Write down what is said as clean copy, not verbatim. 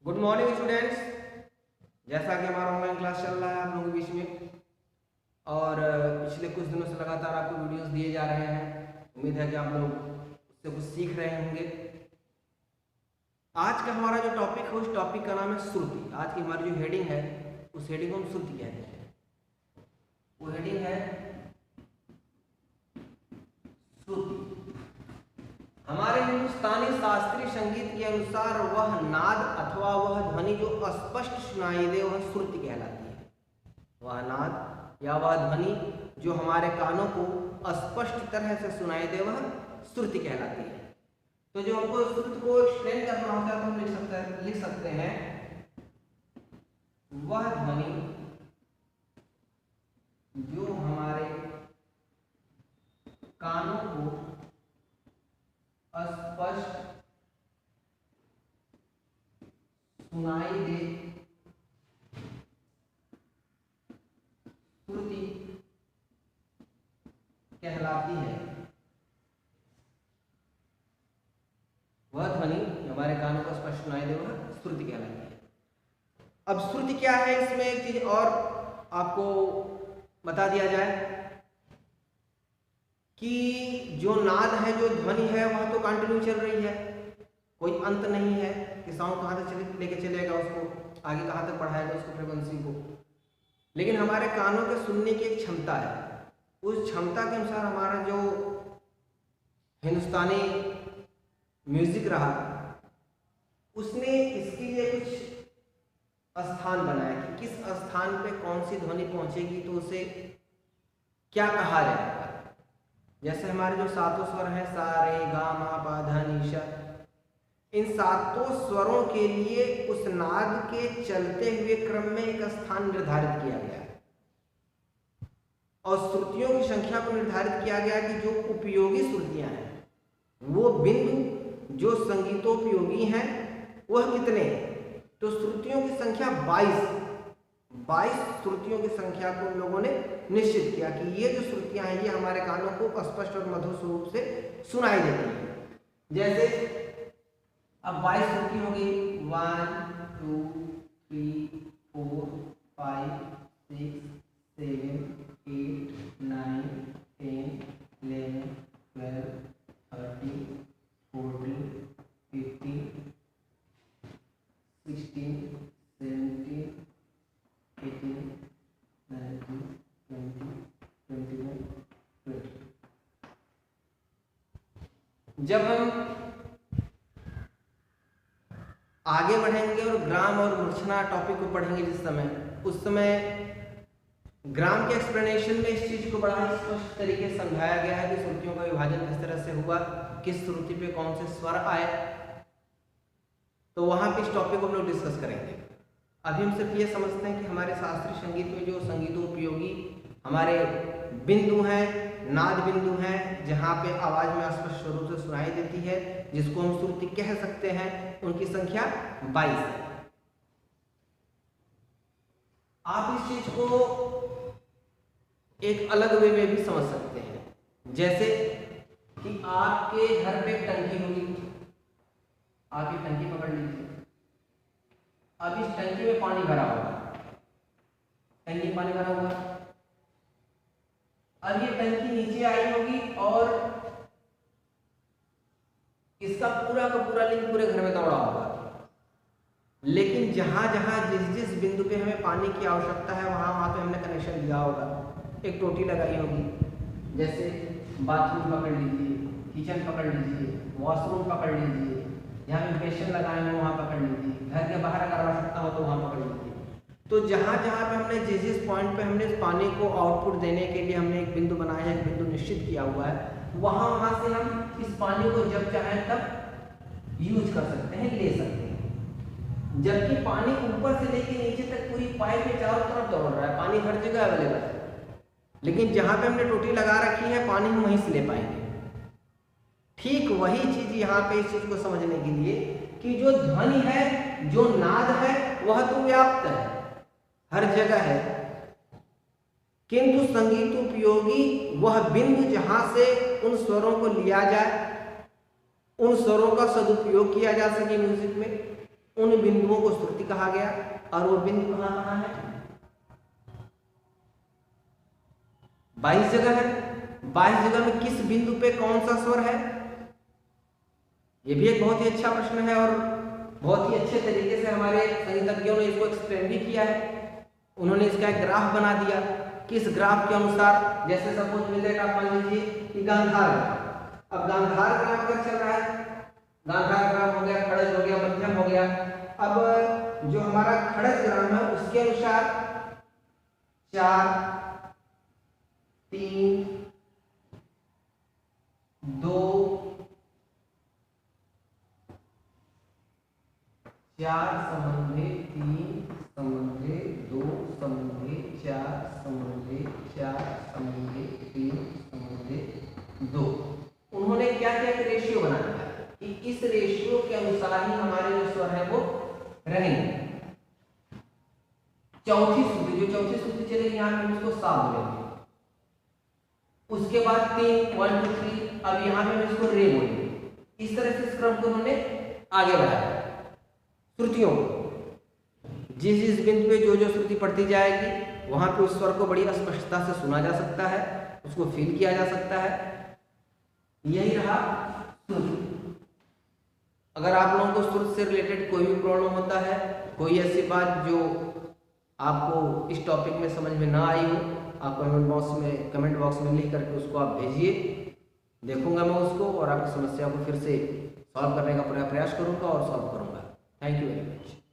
Good morning students. जैसा कि हमारा ऑनलाइन क्लास चल रहा है आप लोगों के बीच में और पिछले कुछ दिनों से लगातार आपको वीडियोस दिए जा रहे हैं। उम्मीद है कि आप लोग उससे कुछ सीख रहे होंगे। आज का हमारा जो टॉपिक है उस टॉपिक का नाम है श्रुति। आज की हमारी जो हेडिंग है उस हेडिंग को हम श्रुति कहते हैं। वो हेडिंग है श्रुति। हमारे हिंदुस्तानी शास्त्रीय संगीत के अनुसार वह नाद अथवा वह ध्वनि जो स्पष्ट सुनाई दे वह श्रुति कहलाती है। वह नाद या वह ध्वनि जो हमारे कानों को स्पष्ट तरह से सुनाई दे वह श्रुति कहलाती है। तो जो हमको श्रुति को एक्सप्लेन करना होता है तो हम लिख सकते हैं वह ध्वनि जो हमारे कानों को स्पष्ट सुनाई दे श्रुति कहलाती है। वह ध्वनि हमारे कानों को स्पष्ट सुनाई दे वह श्रुति कहलाती है। अब श्रुति क्या है, इसमें एक चीज और आपको बता दिया जाए कि जो नाद है जो ध्वनि है वह तो कंटिन्यू चल रही है, कोई अंत नहीं है कि साउंड कहाँ तक लेके चलेगा, उसको आगे कहाँ तक बढ़ाएगा उसको फ्रीक्वेंसी को। लेकिन हमारे कानों के सुनने की एक क्षमता है, उस क्षमता के अनुसार हमारा जो हिंदुस्तानी म्यूजिक रहा उसने इसके लिए कुछ स्थान बनाया कि किस स्थान पे कौन सी ध्वनि पहुंचेगी तो उसे क्या कहा जाएगा। जैसे हमारे जो सातों स्वर हैं सा रे गा मा पा धा नी सा, इन सातों स्वरों के लिए उस नाद के चलते हुए क्रम में एक स्थान निर्धारित किया गया है और श्रुतियों की संख्या को निर्धारित किया गया कि जो उपयोगी श्रुतियां हैं वो बिंदु जो संगीतोपयोगी हैं वह कितने हैं। तो श्रुतियों की संख्या 22 श्रुतियों की संख्या को उन लोगों ने निश्चित किया कि ये जो श्रुतियां हैं ये हमारे कानों को स्पष्ट और मधुर रूप से सुनाई देती हैं। जैसे अब 22 श्रुति हो गई 1 2 3 4 5 6 7 8 9 10 11 12 13 14 15 16 17 18 19 20 21 22। जब हम आगे बढ़ेंगे और ग्राम और मूर्छना टॉपिक को पढ़ेंगे जिस समय उस समय ग्राम के एक्सप्लेनेशन में इस चीज को बड़ा स्पष्ट तरीके से समझाया गया है कि श्रुतियों का विभाजन किस तरह से हुआ, किस श्रुति पे कौन से स्वर आए। तो वहां पे इस टॉपिक को हम लोग डिस्कस करेंगे। अभी हम सिर्फ ये समझते हैं कि हमारे शास्त्रीय संगीत में जो संगीतोपयोगी हमारे बिंदु हैं, नाद बिंदु हैं, जहाँ पे आवाज में स्पष्ट रूप से सुनाई देती है जिसको हम श्रुति कह सकते हैं, उनकी संख्या 22 है। आप इस चीज को एक अलग वे में भी समझ सकते हैं। जैसे कि आपके घर पे टंकी होगी, आप ये टंकी पकड़ लीजिए। अब इस टंकी में पानी भरा होगा, टंकी पानी भरा हुआ। अब ये टंकी नीचे आई होगी और इसका पूरा का पूरा लिंक पूरे घर में दौड़ा होगा। लेकिन जहां जहां जिस जिस बिंदु पे हमें पानी की आवश्यकता है वहां वहां पे हमने कनेक्शन दिया होगा, एक टोटी लगाई होगी। जैसे बाथरूम पकड़ लीजिए, किचन पकड़ लीजिए, वॉशरूम पकड़ लीजिए, जहाँ पे बेसिन लगाए हैं वहाँ पकड़ लीजिए, घर के बाहर अगर आवश्यकता हो तो वहाँ पकड़ लीजिए। तो जहाँ जहाँ पे हमने जिस पॉइंट पे हमने इस पानी को आउटपुट देने के लिए हमने एक बिंदु बनाया है, एक बिंदु निश्चित किया हुआ है, वहाँ से हम इस पानी को जब चाहें तब यूज कर सकते हैं, ले सकते हैं। जबकि पानी ऊपर से लेके नीचे तक पूरी पाइप में चारों तरफ दौड़ रहा है, पानी हर जगह अवेलेबल है। लेकिन जहाँ पे हमने टोटी लगा रखी है पानी हम वहीं से ले पाएंगे। ठीक वही चीज यहाँ पे इस चीज को समझने के लिए कि जो ध्वनि है, जो नाद है वह तो व्याप्त है, हर जगह है, किंतु संगीतोपयोगी वह बिंदु जहां से उन स्वरों को लिया जाए, उन स्वरों का सदुपयोग किया जा सके म्यूजिक में, उन बिंदुओं को श्रुति कहा गया। और वो बिंदु कहाँ कहाँ है? 22 जगह है। 22 जगह में किस बिंदु पे कौन सा स्वर है? ये भी एक बहुत ही अच्छा प्रश्न है और बहुत ही अच्छे तरीके से हमारे संगीतज्ञों ने इसको एक्सप्लेन भी किया है। उन्होंने इसका एक ग्राफ बना दिया। किस ग्राफ के अनुसार, जैसे सपोज मिल जाएगा, मान लीजिए कि गांधार ग्राफ। अब गांधार ग्राफ अगर चल रहा है, गांधार ग्राफ हो गया, खड़ज हो गया, मध्यम हो गया। अब जो हमारा खड़ज ग्राफ है उसके अनुसार 4 3 2 4 समन्वय 3 समन्वय 2 समन्वय 4 समन्वय 4 समन्वय 3 समन्वय 2। उन्होंने क्या क्या रेशियो बना दिया कि इस रेशियो के अनुसार ही हमारे जो स्वर है वो रहेंगे। चौथी श्रुति, जो चौथी श्रुति चलेगी यहाँ पे उसको सा बोलेंगे। उसके बाद 3 1 2 3, अब यहाँ पे हम इसको रे बोलेंगे। इस तरह से इस क्रम को उन्होंने आगे बढ़ाया। श्रुतियों जिस बिंदु पे जो श्रुति पढ़ती जाएगी वहां पे उस स्वर को बड़ी स्पष्टता से सुना जा सकता है, उसको फील किया जा सकता है। यही रहा श्रुति। अगर आप लोगों को श्रुति से रिलेटेड कोई भी प्रॉब्लम होता है, कोई ऐसी बात जो आपको इस टॉपिक में समझ में ना आई हो, आप कमेंट बॉक्स में लिख करके उसको आप भेजिए। देखूंगा मैं उसको और आपकी समस्या को फिर से सॉल्व करने का पूरा प्रयास करूंगा और सॉल्व करूंगा। Thank you very much.